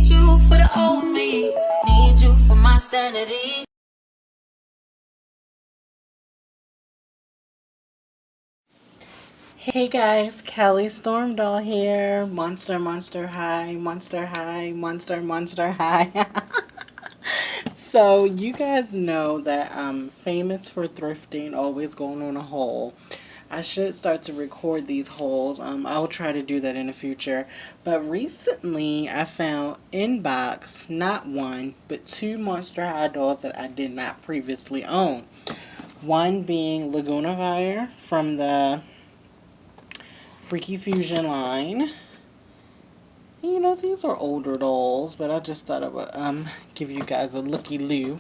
Need you for the old me. Need you for my sanity. Hey guys, Kelly Storm Doll here. Monster, monster high, monster high, monster, monster high. So you guys know that I'm famous for thrifting, always going on a haul. I should start to record these hauls. I will try to do that in the future. But recently I found in box not one, but two Monster High dolls that I did not previously own. One being Lagoonafire from the Freaky Fusion line. You know, these are older dolls, but I just thought I would give you guys a looky-loo.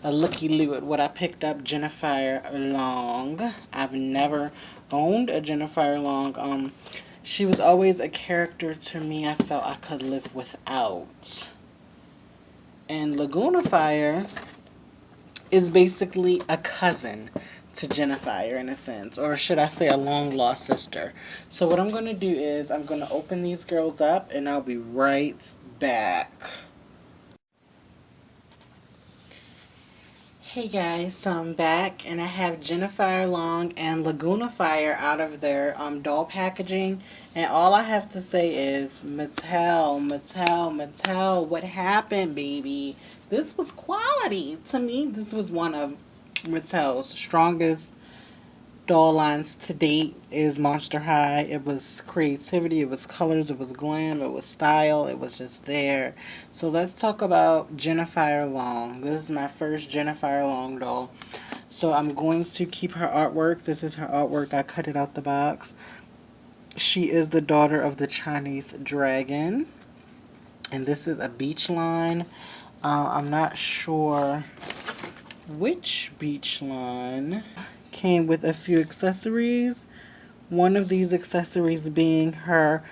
A looky-loo at what I picked up. Jinafire Long. I've never owned a Jinafire Long. She was always a character to me I felt I could live without. And Lagoonafire is basically a cousin to Jinafire in a sense, or should I say a long lost sister. So what I'm going to do is I'm going to open these girls up and I'll be right back. Hey guys, so I'm back and I have Jinafire Long and Lagoonafire out of their doll packaging, and all I have to say is Mattel, Mattel, Mattel, what happened, baby? This was quality. To me, this was one of Mattel's strongest doll lines to date. Is Monster High. It was creativity, it was colors, it was glam, it was style, it was just there. So let's talk about Jinafire Long. This is my first Jinafire Long doll. So I'm going to keep her artwork. This is her artwork. I cut it out the box. She is the daughter of the Chinese dragon. And this is a beach line. I'm not sure which beach line. Came with a few accessories. One of these accessories being her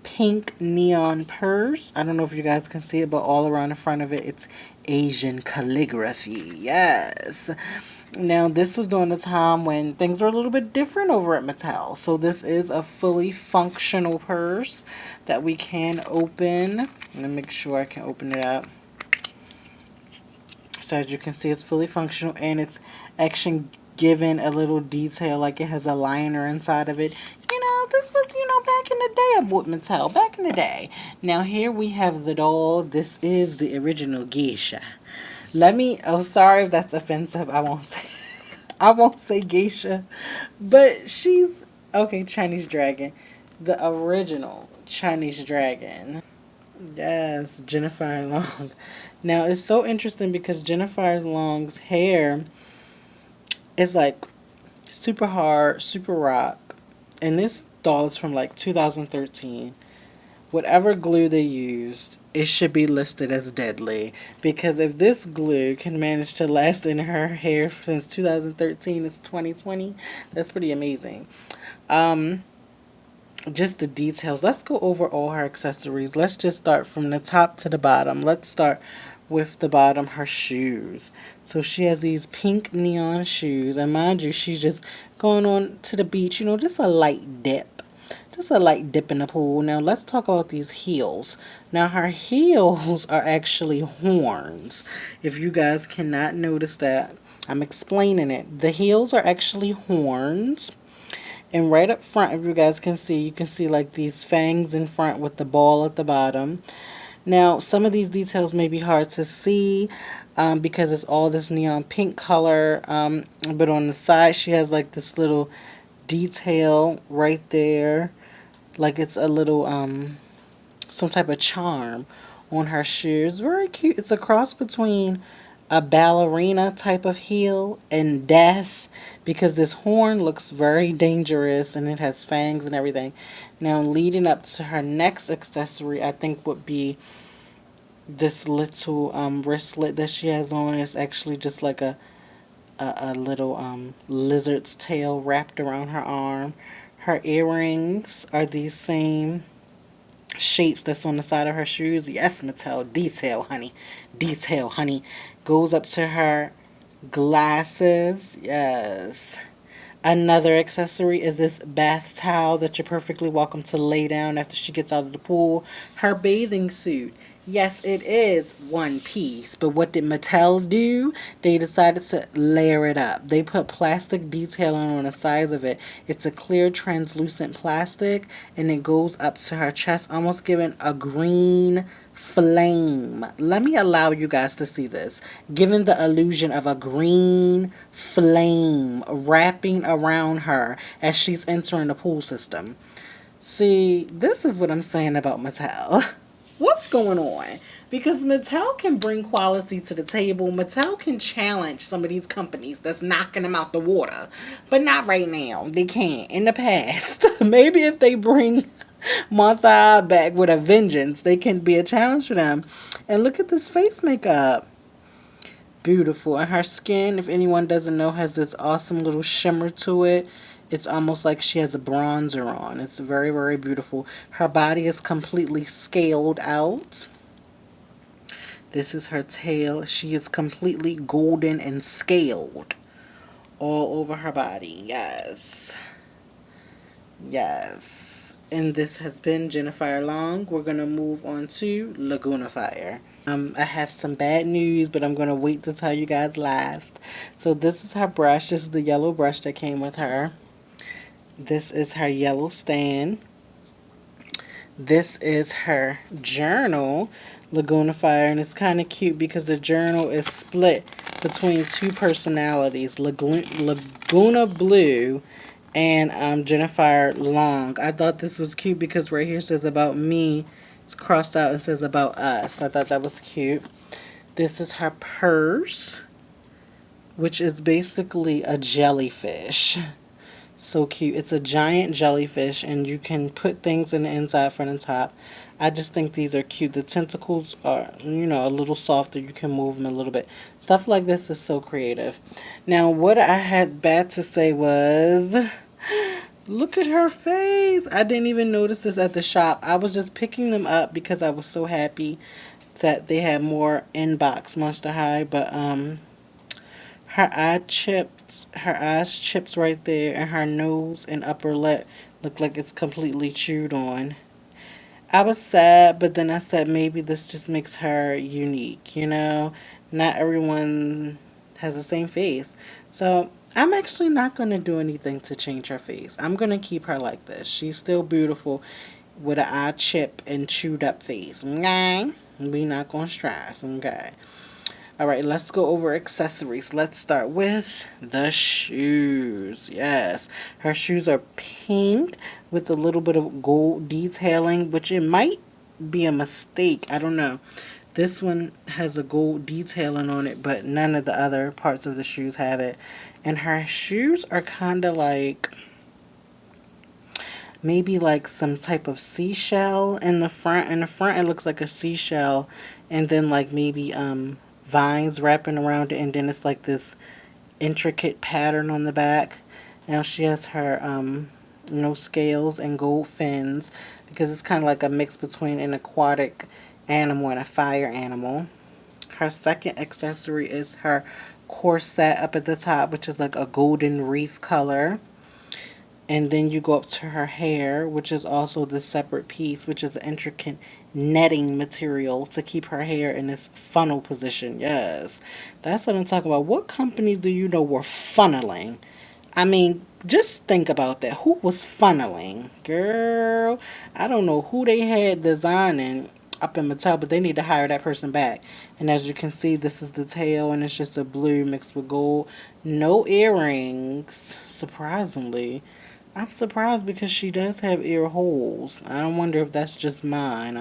pink neon purse. I don't know if you guys can see it, but all around the front of it, it's Asian calligraphy. Yes. Now, this was during the time when things were a little bit different over at Mattel. So this is a fully functional purse that we can open. Let me make sure I can open it up. So as you can see, it's fully functional, and it's actually given a little detail, like it has a liner inside of it. You know, this was, back in the day of what Mattel, back in the day. Now here we have the doll. This is the original geisha. Oh, sorry if that's offensive. I won't say, I won't say geisha, but she's, okay, Chinese dragon. The original Chinese dragon. Yes, Jinafire Long. Now, it's so interesting because Jinafire Long's hair is like super hard, super rock. And this doll is from like 2013. Whatever glue they used, it should be listed as deadly. Because if this glue can manage to last in her hair since 2013, it's 2020, that's pretty amazing. Just the details. Let's go over all her accessories. Let's just start from the top to the bottom. Let's start with the bottom, her shoes. So she has these pink neon shoes, and mind you, she's just going on to the beach, just a light dip. Just a light dip in the pool. Now let's talk about these heels. Now her heels are actually horns. If you guys cannot notice that, I'm explaining it. The heels are actually horns. And right up front, if you guys can see, you can see like these fangs in front with the ball at the bottom. Now, some of these details may be hard to see because it's all this neon pink color. But on the side, she has like this little detail right there. Like it's a little, some type of charm on her shoes. Very cute. It's a cross between a ballerina type of heel and death, because this horn looks very dangerous and it has fangs and everything. Now, leading up to her next accessory, I think would be this little wristlet that she has on. It's actually just like a little lizard's tail wrapped around her arm. Her earrings are these same shapes that's on the side of her shoes. Yes, Mattel, detail, honey. Detail, honey. Goes up to her glasses. Yes. Another accessory is this bath towel that you're perfectly welcome to lay down after she gets out of the pool. Her bathing suit. Yes, it is one piece, but what did Mattel do? They decided to layer it up. They put plastic detailing on the sides of it. It's a clear, translucent plastic, and it goes up to her chest, almost giving a green flame. Let me allow you guys to see this. Giving the illusion of a green flame wrapping around her as she's entering the pool system. See, this is what I'm saying about Mattel. What's going on? Because Mattel can bring quality to the table. Mattel can challenge some of these companies that's knocking them out the water. But not right now. They can't. In the past. Maybe if they bring Monster High back with a vengeance, they can be a challenge for them. And look at this face makeup. Beautiful. And her skin, if anyone doesn't know, has this awesome little shimmer to it. It's almost like she has a bronzer on. It's very, very beautiful. Her body is completely scaled out. This is her tail. She is completely golden and scaled all over her body. Yes. Yes. And this has been Jinafire Long. We're going to move on to Lagoonafire. I have some bad news, but I'm going to wait to tell you guys last. So this is her brush. This is the yellow brush that came with her. This is her yellow stand. This is her journal, Lagoonafire, and it's kind of cute because the journal is split between two personalities, Laguna Blue and Jinafire Long. I thought this was cute because right here it says about me. It's crossed out and says about us. I thought that was cute. This is her purse, which is basically a jellyfish. So cute. It's a giant jellyfish, and you can put things in the inside, front, and top. I just think these are cute. The tentacles are, a little softer. You can move them a little bit. Stuff like this is so creative. Now, what I had bad to say was, look at her face. I didn't even notice this at the shop. I was just picking them up because I was so happy that they had more in-box Monster High, but, her eyes chips right there, and her nose and upper lip look like it's completely chewed on. I was sad, but then I said maybe this just makes her unique, Not everyone has the same face. So I'm actually not going to do anything to change her face. I'm going to keep her like this. She's still beautiful with an eye chip and chewed up face. Okay? We not going to stress, okay? Alright, let's go over accessories. Let's start with the shoes. Yes, her shoes are pink with a little bit of gold detailing, which it might be a mistake. I don't know. This one has a gold detailing on it, but none of the other parts of the shoes have it. And her shoes are kind of like, maybe like some type of seashell in the front. In the front, it looks like a seashell, and then like maybe vines wrapping around it, and then it's like this intricate pattern on the back. Now she has her scales and gold fins because it's kind of like a mix between an aquatic animal and a fire animal. Her second accessory is her corset up at the top, which is like a golden reef color. And then you go up to her hair, which is also the separate piece, which is an intricate netting material to keep her hair in this funnel position. Yes, that's what I'm talking about. What companies do you know were funneling? I mean, just think about that. Who was funneling? Girl, I don't know who they had designing up in Mattel, but they need to hire that person back. And as you can see, this is the tail, and it's just a blue mixed with gold. No earrings, surprisingly. I'm surprised because she does have ear holes. I don't wonder if that's just mine.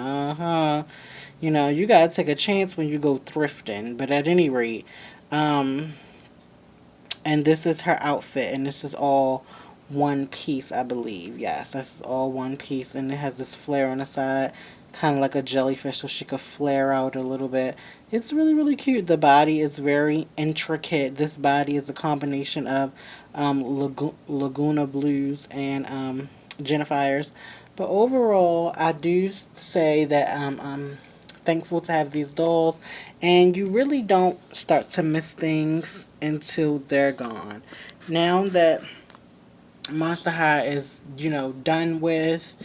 You gotta take a chance when you go thrifting. But at any rate, and this is her outfit, and this is all one piece, I believe. Yes, this is all one piece, and it has this flare on the side, kind of like a jellyfish, so she could flare out a little bit. It's really, really cute. The body is very intricate. This body is a combination of Laguna Blues and Jinafires. But overall, I do say that I'm thankful to have these dolls, and you really don't start to miss things until they're gone. Now that Monster High is, done with.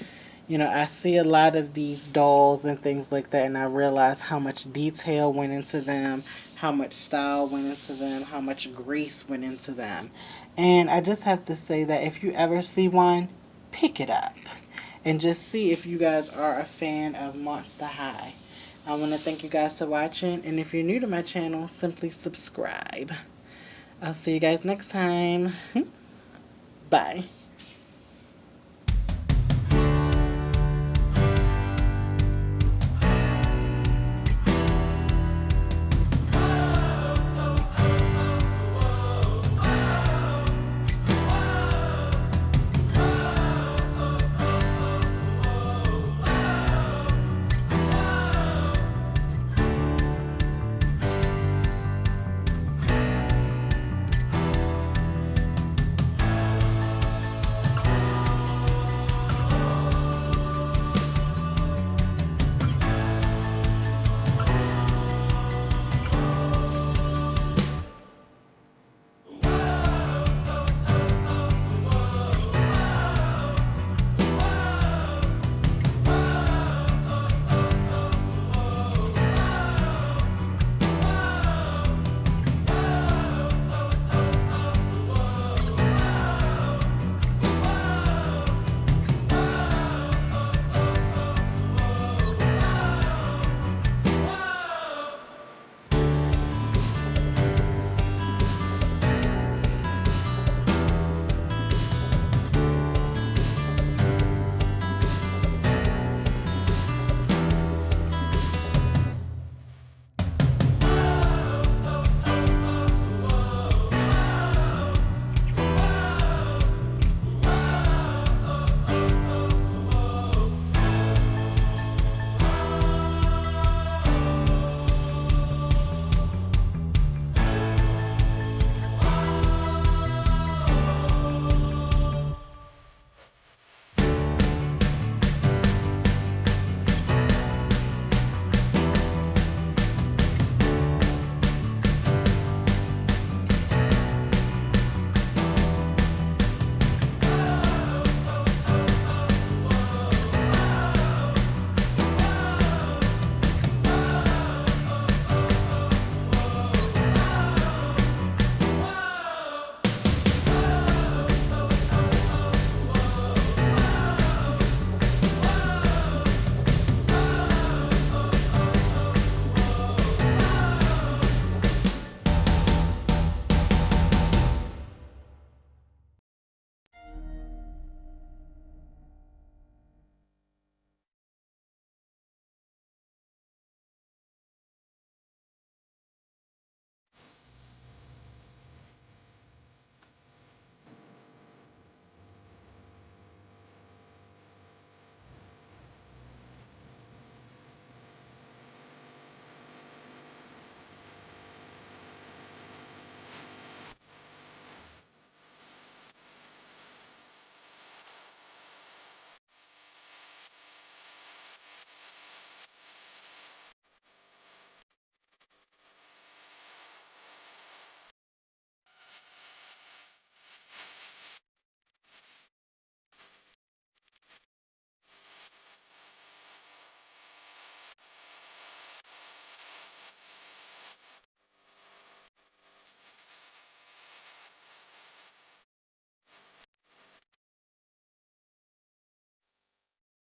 I see a lot of these dolls and things like that, and I realize how much detail went into them, how much style went into them, how much grace went into them. And I just have to say that if you ever see one, pick it up and just see if you guys are a fan of Monster High. I want to thank you guys for watching, and if you're new to my channel, simply subscribe. I'll see you guys next time. Bye.